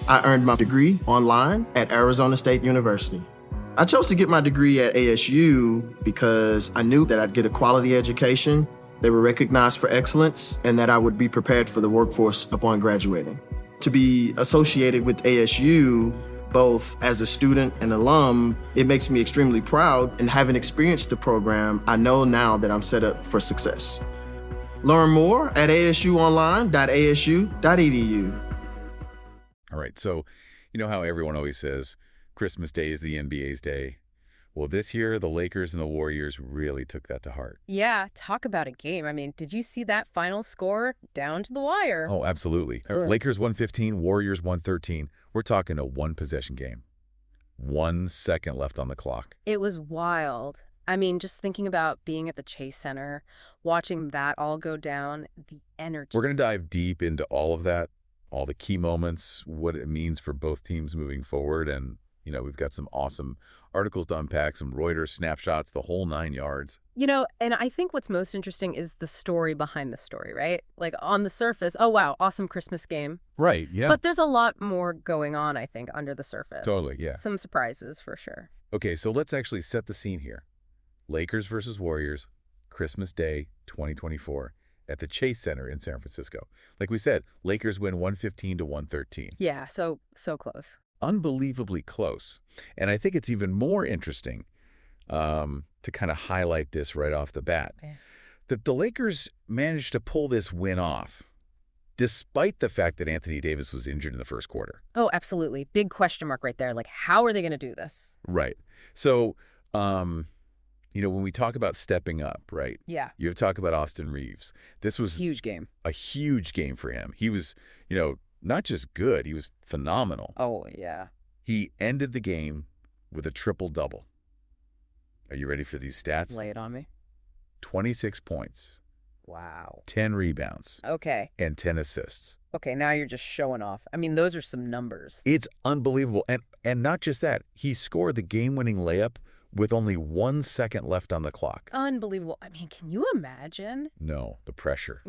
I earned my degree online at Arizona State University. I chose to get my degree at ASU because I knew that I'd get a quality education, they were recognized for excellence, and that I would be prepared for the workforce upon graduating. To be associated with ASU, both as a student and alum, it makes me extremely proud, and having experienced the program, I know now that I'm set up for success. Learn more at asuonline.asu.edu. All right, so you know how everyone always says Christmas Day is the NBA's day? Well, this year, the Lakers and the Warriors really took that to heart. Yeah, talk about a game. I mean, did you see that final score down to the wire? Oh, absolutely. Sure. Lakers 115, Warriors 113. We're talking a one-possession game. 1 second left on the clock. It was wild. I mean, just thinking about being at the Chase Center, watching that all go down, the energy. We're going to dive deep into all of that, all the key moments, what it means for both teams moving forward, and you know, we've got some awesome articles to unpack, some Reuters snapshots, the whole 9 yards. You know, and I think what's most interesting is the story behind the story, right? Like on the surface, oh, wow, awesome Christmas game. Right, yeah. But there's a lot more going on, I think, under the surface. Totally, yeah. Some surprises for sure. Okay, so let's actually set the scene here. Lakers versus Warriors, Christmas Day 2024 at the Chase Center in San Francisco. Like we said, Lakers win 115 to 113. Yeah, so close. Unbelievably close. And I think it's even more interesting to kind of highlight this right off the bat, that the Lakers managed to pull this win off despite the fact that Anthony Davis was injured in the first quarter. Oh, absolutely. Big question mark right there. Like, how are they going to do this? Right. So, you know, when we talk about stepping up, right? Yeah. You have to talk about Austin Reeves. This was Huge game. a huge game for him. He was, you know, not just good, he was phenomenal. Oh, yeah. He ended the game with a triple-double. Are you ready for these stats? Lay it on me. 26 points. Wow. 10 rebounds. Okay. And 10 assists. Okay, now you're just showing off. I mean, those are some numbers. It's unbelievable. And not just that, he scored the game-winning layup with only 1 second left on the clock. Unbelievable. I mean, can you imagine? No, the pressure.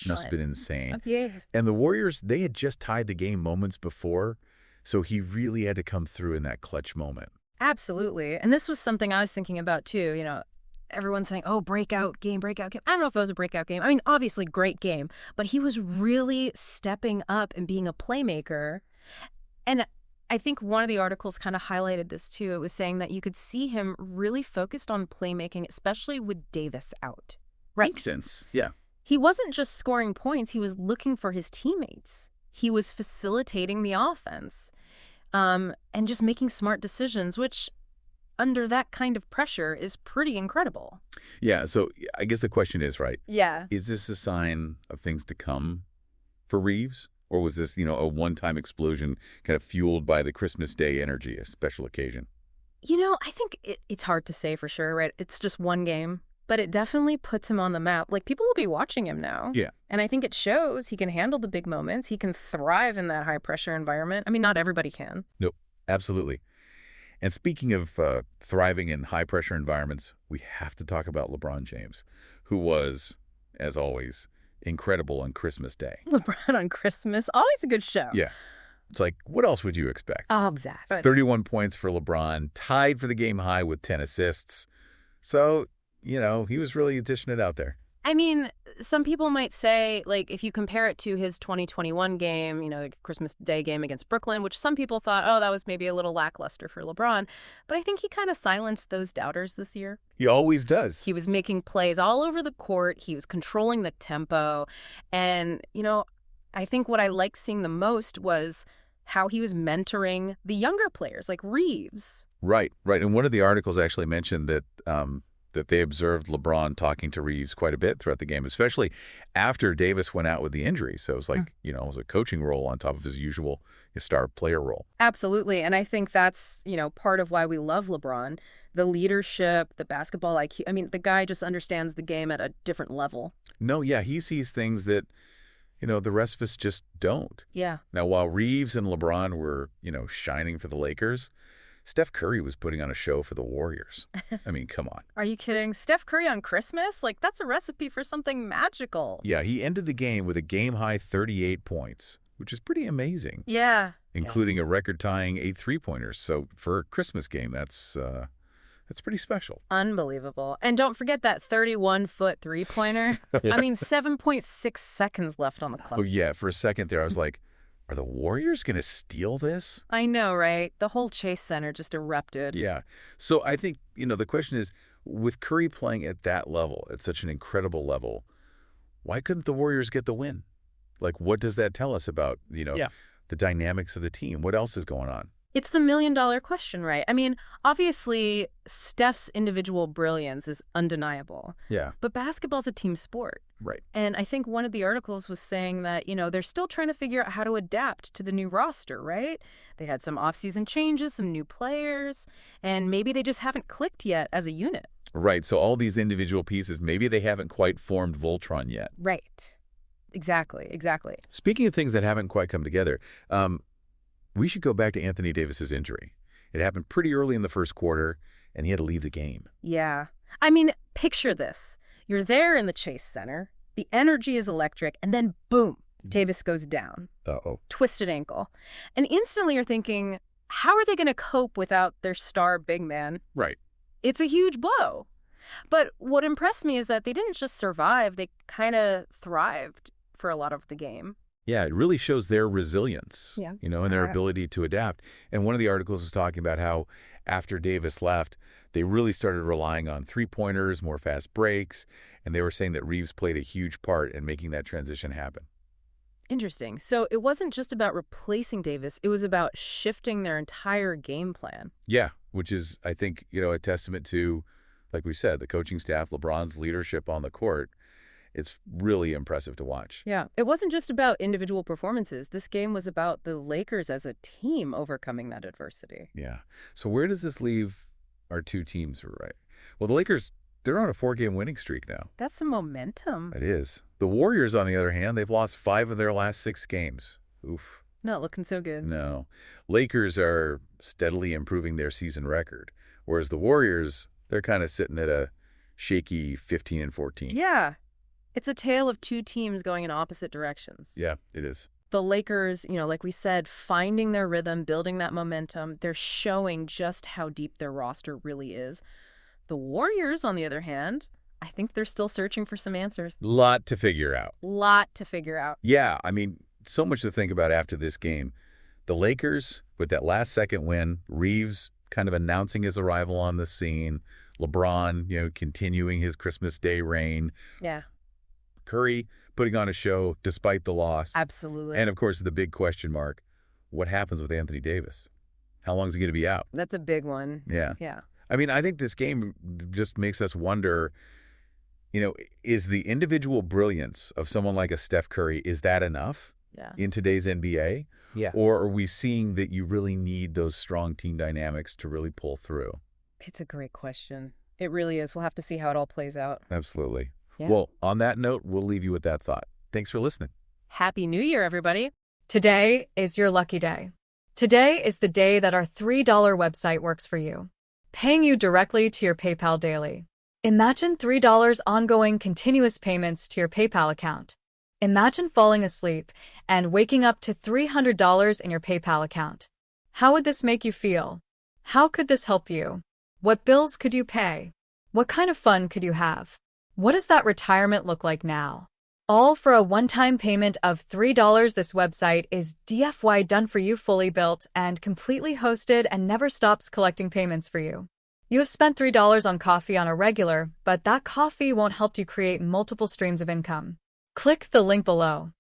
Must have been insane. Yes. And the Warriors, they had just tied the game moments before, so he really had to come through in that clutch moment. Absolutely. And this was something I was thinking about, too. You know, everyone's saying, oh, breakout game. I don't know if it was a breakout game. I mean, obviously, great game. But he was really stepping up and being a playmaker. And I think one of the articles kind of highlighted this, too. It was saying that you could see him really focused on playmaking, especially with Davis out. Right. Makes sense. Yeah. He wasn't just scoring points. He was looking for his teammates. He was facilitating the offense and just making smart decisions, which under that kind of pressure is pretty incredible. Yeah, so I guess the question is, right? Yeah. Is this a sign of things to come for Reeves? Or was this, you know, a one-time explosion kind of fueled by the Christmas Day energy, a special occasion? You know, I think it's hard to say for sure, right? It's just one game. But it definitely puts him on the map. Like, people will be watching him now. Yeah. And I think it shows he can handle the big moments. He can thrive in that high-pressure environment. I mean, not everybody can. Nope, absolutely. And speaking of thriving in high-pressure environments, we have to talk about LeBron James, who was, as always, incredible on Christmas Day. LeBron on Christmas, always a good show. Yeah. It's like, what else would you expect? Oh, exactly. 31 points for LeBron, tied for the game high with 10 assists. So, you know, he was really dishing it out there. I mean, some people might say, like, if you compare it to his 2021 game, you know, the Christmas Day game against Brooklyn, which some people thought, oh, that was maybe a little lackluster for LeBron. But I think he kind of silenced those doubters this year. He always does. He was making plays all over the court. He was controlling the tempo. And, you know, I think what I liked seeing the most was how he was mentoring the younger players, like Reeves. Right. And one of the articles actually mentioned that that they observed LeBron talking to Reeves quite a bit throughout the game, especially after Davis went out with the injury. So it was like, you know, it was a coaching role on top of his usual star player role. Absolutely. And I think that's, you know, part of why we love LeBron. The leadership, the basketball IQ. I mean, the guy just understands the game at a different level. No, yeah, he sees things that, you know, the rest of us just don't. Yeah. Now, while Reeves and LeBron were, you know, shining for the Lakers, Steph Curry was putting on a show for the Warriors. I mean, come on. Are you kidding? Steph Curry on Christmas? Like, that's a recipe for something magical. Yeah, he ended the game with a game-high 38 points, which is pretty amazing, Yeah. including a record-tying 8 three-pointers. So for a Christmas game, that's pretty special. Unbelievable. And don't forget that 31-foot three-pointer. I mean, 7.6 seconds left on the clock. Oh, yeah. For a second there, I was like, are the Warriors going to steal this? I know, right? The whole Chase Center just erupted. Yeah. So I think, the question is, with Curry playing at that level, at such an incredible level, why couldn't the Warriors get the win? Like, what does that tell us about, the dynamics of the team? What else is going on? It's the million-dollar question, right? I mean, obviously, Steph's individual brilliance is undeniable. Yeah. But basketball's a team sport. Right. And I think one of the articles was saying that, they're still trying to figure out how to adapt to the new roster, right? They had some off-season changes, some new players, and maybe they just haven't clicked yet as a unit. Right. So all these individual pieces, maybe they haven't quite formed Voltron yet. Right. Exactly. Speaking of things that haven't quite come together, we should go back to Anthony Davis's injury. It happened pretty early in the first quarter, and he had to leave the game. Yeah. I mean, picture this. You're there in the Chase Center. The energy is electric, and then boom, Davis goes down. Uh-oh. Twisted ankle. And instantly you're thinking, how are they going to cope without their star big man? Right. It's a huge blow. But what impressed me is that they didn't just survive, they kind of thrived for a lot of the game. Yeah, it really shows their resilience, Yeah. And their ability to adapt. And one of the articles was talking about how after Davis left, they really started relying on three-pointers, more fast breaks, and they were saying that Reeves played a huge part in making that transition happen. Interesting. So it wasn't just about replacing Davis, it was about shifting their entire game plan. Yeah, which is, I think, a testament to, like we said, the coaching staff, LeBron's leadership on the court. It's really impressive to watch. Yeah. It wasn't just about individual performances. This game was about the Lakers as a team overcoming that adversity. Yeah. So where does this leave our two teams, right? Well, the Lakers, they're on a 4-game winning streak now. That's some momentum. It is. The Warriors, on the other hand, they've lost 5 of their last 6 games. Oof. Not looking so good. No. Lakers are steadily improving their season record, whereas the Warriors, they're kind of sitting at a shaky 15-14. Yeah. It's a tale of two teams going in opposite directions. Yeah, it is. The Lakers, like we said, finding their rhythm, building that momentum, they're showing just how deep their roster really is. The Warriors, on the other hand, I think they're still searching for some answers. Lot to figure out. Yeah, I mean, so much to think about after this game. The Lakers, with that last-second win, Reeves kind of announcing his arrival on the scene, LeBron, continuing his Christmas Day reign. Yeah. Curry putting on a show despite the loss. Absolutely. And, of course, the big question mark, what happens with Anthony Davis? How long is he going to be out? That's a big one. Yeah. Yeah. I mean, I think this game just makes us wonder, is the individual brilliance of someone like a Steph Curry, is that enough in today's NBA? Yeah. Or are we seeing that you really need those strong team dynamics to really pull through? It's a great question. It really is. We'll have to see how it all plays out. Absolutely. Yeah. Well, on that note, we'll leave you with that thought. Thanks for listening. Happy New Year, everybody. Today is your lucky day. Today is the day that our $3 website works for you, paying you directly to your PayPal daily. Imagine $3 ongoing continuous payments to your PayPal account. Imagine falling asleep and waking up to $300 in your PayPal account. How would this make you feel? How could this help you? What bills could you pay? What kind of fun could you have? What does that retirement look like now? All for a one-time payment of $3. This website is DFY done for you, fully built and completely hosted, and never stops collecting payments for you. You have spent $3 on coffee on a regular, but that coffee won't help you create multiple streams of income. Click the link below.